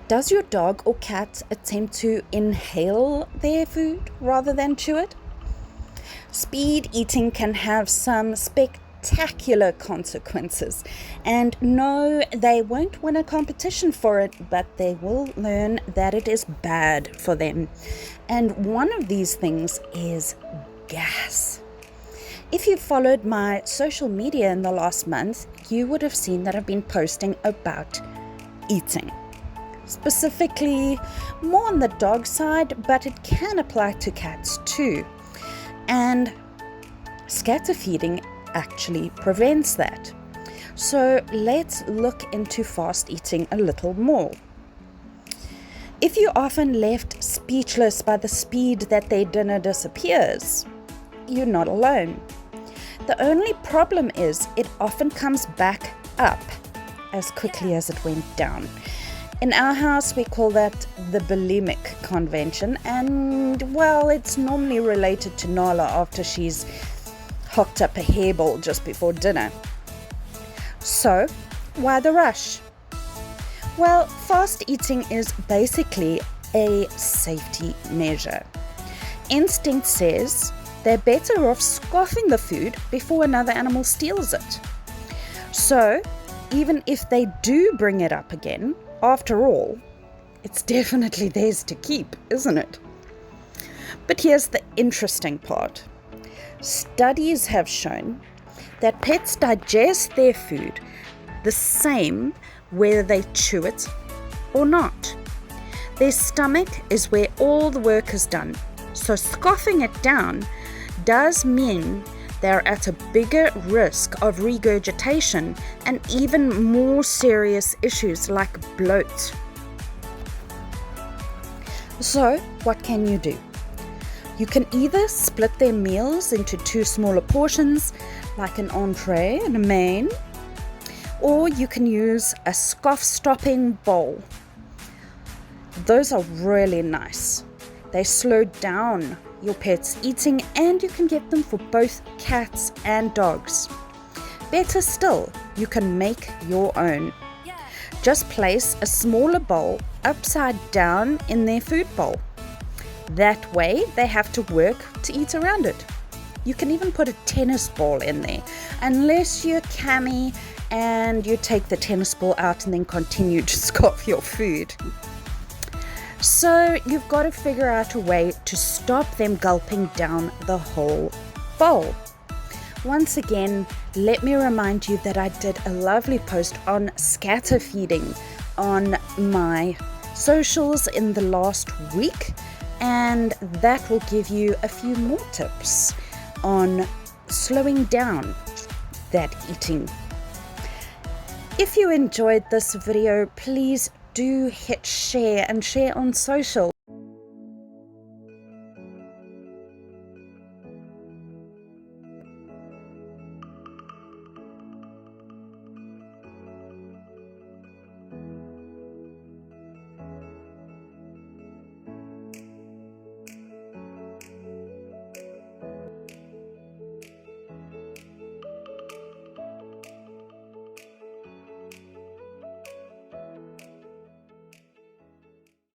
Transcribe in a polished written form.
Does your dog or cat attempt to inhale their food rather than chew it? Speed eating can have some spectacular consequences, and no, they won't win a competition for it, but they will learn that it is bad for them. And one of these things is gas. If you followed my social media in the last month, you would have seen that I've been posting about eating. Specifically, more on the dog side, but it can apply to cats too. And scatter feeding actually prevents that. So let's look into fast eating a little more. If you're often left speechless by the speed that their dinner disappears, you're not alone. The only problem is it often comes back up as quickly as it went down. In our house, we call that the bulimic convention, and well, it's normally related to Nala after she's hocked up a hairball just before dinner. So, why the rush? Well, fast eating is basically a safety measure. Instinct says they're better off scoffing the food before another animal steals it. So, even if they do bring it up again, after all, it's definitely theirs to keep, isn't it? But here's the interesting part. Studies have shown that pets digest their food the same whether they chew it or not. Their stomach is where all the work is done, so scoffing it down does mean they're at a bigger risk of regurgitation and even more serious issues like bloat. So, what can you do? You can either split their meals into two smaller portions, like an entree and a main, or you can use a scoff-stopping bowl. Those are really nice. They slow down your pet's eating, and you can get them for both cats and dogs. Better still, you can make your own. Just place a smaller bowl upside down in their food bowl. That way they have to work to eat around it. You can even put a tennis ball in there, unless you're Cammy and you take the tennis ball out and then continue to scoff your food. So you've got to figure out a way to stop them gulping down the whole bowl. Once again, let me remind you that I did a lovely post on scatter feeding on my socials in the last week, and that will give you a few more tips on slowing down that eating. If you enjoyed this video, please do hit share and share on social.